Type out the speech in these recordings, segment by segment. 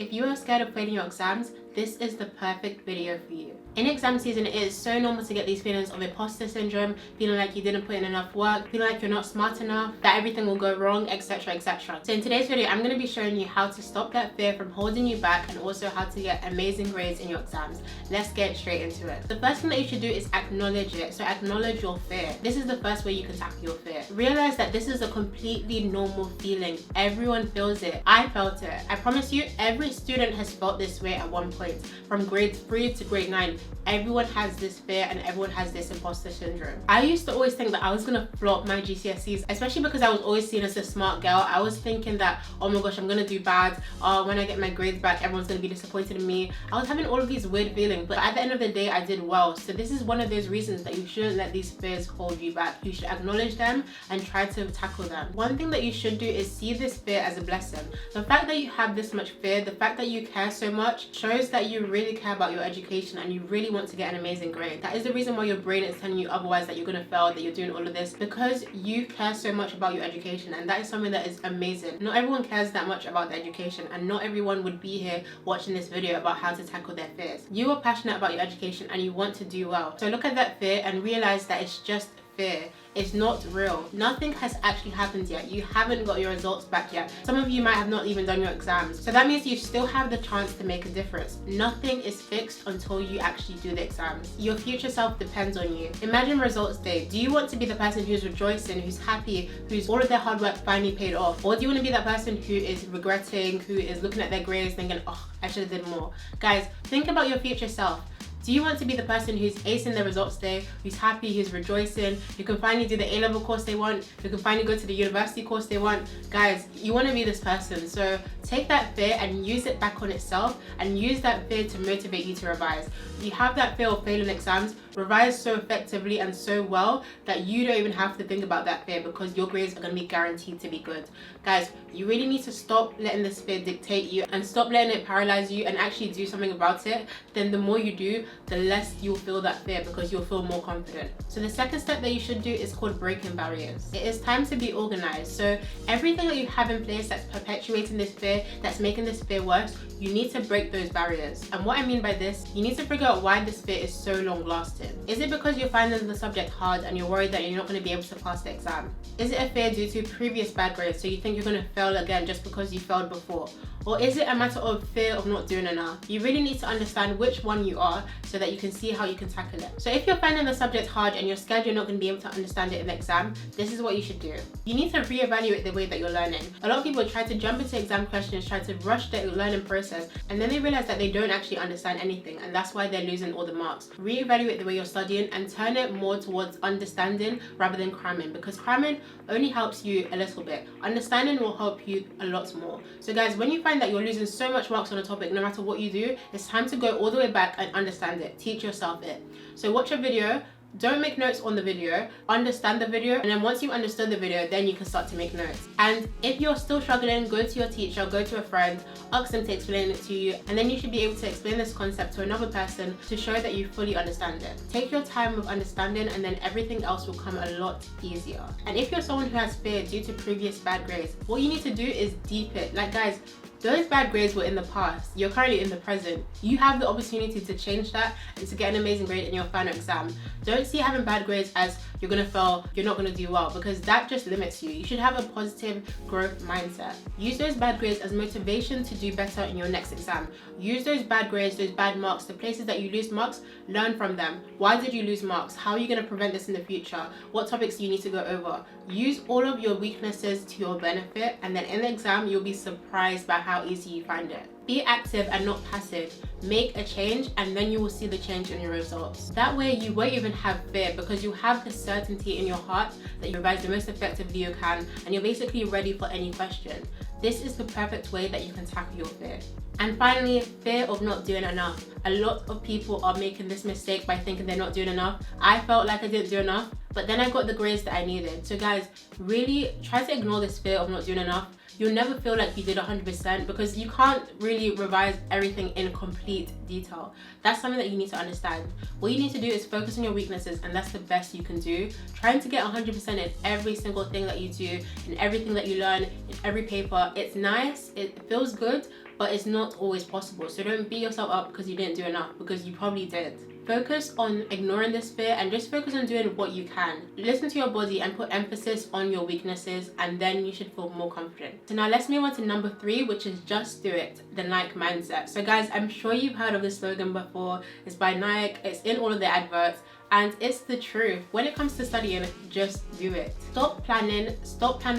if you are scared of failing your exams, this is the perfect video for you. In exam season, it is so normal to get these feelings of imposter syndrome, feeling like you didn't put in enough work, feeling like you're not smart enough, that everything will go wrong, etc, etc. So in today's video, I'm going to be showing you how to stop that fear from holding you back and also how to get amazing grades in your exams. Let's get straight into it. The first thing that you should do is acknowledge it. So acknowledge your fear. This is the first way you can tackle your fear. Realize that this is a completely normal feeling. Everyone feels it. I felt it. I promise you, every student has felt this way at one point. From grade 3 to grade 9, everyone has this fear and everyone has this imposter syndrome. I used to always think that I was gonna flop my GCSEs, especially because I was always seen as a smart girl. I was thinking that, oh my gosh, I'm gonna do bad. When I get my grades back, everyone's gonna be disappointed in me. I was having all of these weird feelings, but at the end of the day, I did well. So this is one of those reasons that you shouldn't let these fears hold you back. You should acknowledge them and try to tackle them. One thing that you should do is see this fear as a blessing. The fact that you have this much fear, the fact that you care so much, shows that you really care about your education and you really want to get an amazing grade. That is the reason why your brain is telling you otherwise, that you're going to fail, that you're doing all of this, because you care so much about your education, and that is something that is amazing. Not everyone cares that much about their education, and not everyone would be here watching this video about how to tackle their fears. You are passionate about your education and you want to do well. So look at that fear and realize that it's just fear. It's not real. Nothing has actually happened yet. You haven't got your results back yet. Some of you might have not even done your exams. So that means you still have the chance to make a difference. Nothing is fixed until you actually do the exams. Your future self depends on you. Imagine results day. Do you want to be the person who's rejoicing, who's happy, who's all of their hard work finally paid off? Or do you want to be that person who is regretting, who is looking at their grades thinking, oh, I should have did more? Guys, think about your future self. Do you want to be the person who's acing the results day, who's happy, who's rejoicing, who can finally do the A-level course they want, who can finally go to the university course they want? Guys, you want to be this person. So take that fear and use it back on itself, and use that fear to motivate you to revise. You have that fear of failing exams, revise so effectively and so well that you don't even have to think about that fear, because your grades are going to be guaranteed to be good. Guys, you really need to stop letting this fear dictate you and stop letting it paralyze you and actually do something about it. Then the more you do, the less you'll feel that fear, because you'll feel more confident. So the second step that you should do is called breaking barriers. It is time to be organized. So everything that you have in place that's perpetuating this fear, that's making this fear worse, you need to break those barriers. And what I mean by this, you need to figure out why this fear is so long lasting. Is it because you're finding the subject hard and you're worried that you're not going to be able to pass the exam? Is it a fear due to previous bad grades, so you think you're going to fail again just because you failed before? Or is it a matter of fear of not doing enough? You really need to understand which one you are so that you can see how you can tackle it. So if you're finding the subject hard and you're scared you're not going to be able to understand it in the exam, this is what you should do. You need to reevaluate the way that you're learning. A lot of people try to jump into exam questions, try to rush their learning process, and then they realize that they don't actually understand anything, and that's why they're losing all the marks. Reevaluate the way you're studying and turn it more towards understanding rather than cramming, because cramming only helps you a little bit. Understanding will help you a lot more. So guys, when you find that you're losing so much marks on a topic, no matter what you do, it's time to go all the way back and understand it. Teach yourself it. So watch a video. Don't make notes on the video, understand the video, and then once you've understood the video, then you can start to make notes. And if you're still struggling, go to your teacher, go to a friend, ask them to explain it to you, and then you should be able to explain this concept to another person to show that you fully understand it. Take your time with understanding, and then everything else will come a lot easier. And if you're someone who has fear due to previous bad grades, what you need to do is deep it. Like guys, those bad grades were in the past. You're currently in the present. You have the opportunity to change that and to get an amazing grade in your final exam. Don't see having bad grades as you're gonna fail, you're not gonna do well, because that just limits you. You should have a positive growth mindset. Use those bad grades as motivation to do better in your next exam. Use those bad grades, those bad marks, the places that you lose marks, learn from them. Why did you lose marks? How are you gonna prevent this in the future? What topics do you need to go over? Use all of your weaknesses to your benefit, and then in the exam, you'll be surprised by how easy you find it. Be active and not passive. Make a change, and then you will see the change in your results. That way you won't even have fear, because you have the certainty in your heart that you revise the most effectively you can, and you're basically ready for any question. This is the perfect way that you can tackle your fear. And finally, fear of not doing enough. A lot of people are making this mistake by thinking they're not doing enough. I felt like I didn't do enough, but then I got the grades that I needed. So guys, really try to ignore this fear of not doing enough. You'll never feel like you did 100%, because you can't really revise everything in complete detail. That's something that you need to understand. What you need to do is focus on your weaknesses, and that's the best you can do. Trying to get 100% in every single thing that you do, in everything that you learn, in every paper, it's nice, it feels good, but it's not always possible. So don't beat yourself up because you didn't do enough, because you probably did. Focus on ignoring this fear and just focus on doing what you can. Listen to your body and put emphasis on your weaknesses, and then you should feel more confident. So now let's move on to number 3, which is just do it, the Nike mindset. So guys, I'm sure you've heard of this slogan before. It's by Nike, it's in all of their adverts, and it's the truth. When it comes to studying, just do it. Stop planning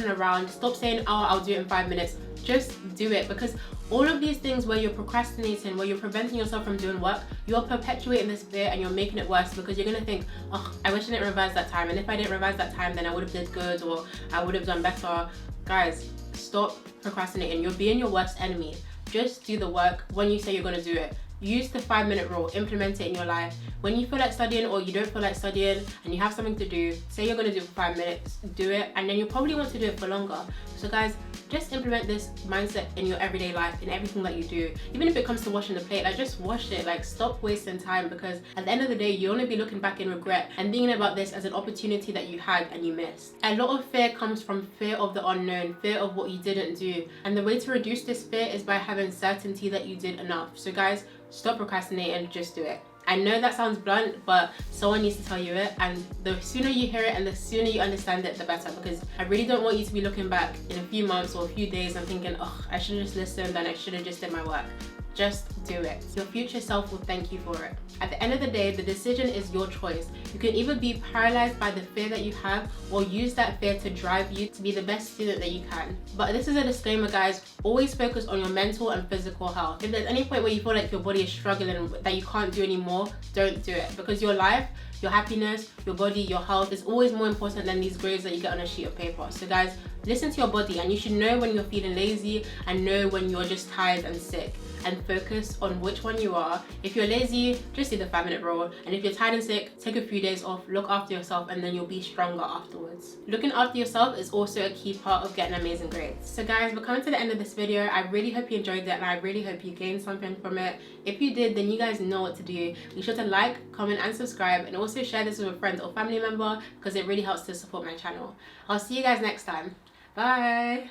around, stop saying, oh, I'll do it in 5 minutes. Just do it, because all of these things where you're procrastinating, where you're preventing yourself from doing work, you're perpetuating this fear and you're making it worse, because you're gonna think, oh, I wish I didn't revise that time, and if I didn't revise that time, then I would have did good, or I would have done better. Guys, stop procrastinating. You're being your worst enemy. Just do the work when you say you're gonna do it. Use the 5-minute rule, implement it in your life. When you feel like studying or you don't feel like studying and you have something to do, say you're gonna do it for 5 minutes, do it, and then you probably want to do it for longer. So guys, just implement this mindset in your everyday life, in everything that you do. Even if it comes to washing the plate, like just wash it, like stop wasting time, because at the end of the day, you'll only be looking back in regret and thinking about this as an opportunity that you had and you missed. A lot of fear comes from fear of the unknown, fear of what you didn't do. And the way to reduce this fear is by having certainty that you did enough. So guys, stop procrastinating, just do it. I know that sounds blunt, but someone needs to tell you it, and the sooner you hear it and the sooner you understand it, the better, because I really don't want you to be looking back in a few months or a few days and thinking, oh, I should have just listened and I should have just did my work. Just do it. Your future self will thank you for it. At the end of the day, the decision is your choice. You can either be paralyzed by the fear that you have, or use that fear to drive you to be the best student that you can. But this is a disclaimer, guys. Always focus on your mental and physical health. If there's any point where you feel like your body is struggling, that you can't do anymore, don't do it. Because your life, your happiness, your body, your health is always more important than these grades that you get on a sheet of paper. So guys, listen to your body, and you should know when you're feeling lazy and know when you're just tired and sick, and focus on which one you are. If you're lazy, just do the 5-minute rule, and if you're tired and sick, take a few days off, look after yourself, and then you'll be stronger afterwards. Looking after yourself is also a key part of getting amazing grades. So guys, we're coming to the end of this video. I really hope you enjoyed it, and I really hope you gained something from it. If you did, then you guys know what to do. Be sure to like, comment, and subscribe, and also share this with a friend or family member, because it really helps to support my channel. I'll see you guys next time. Bye!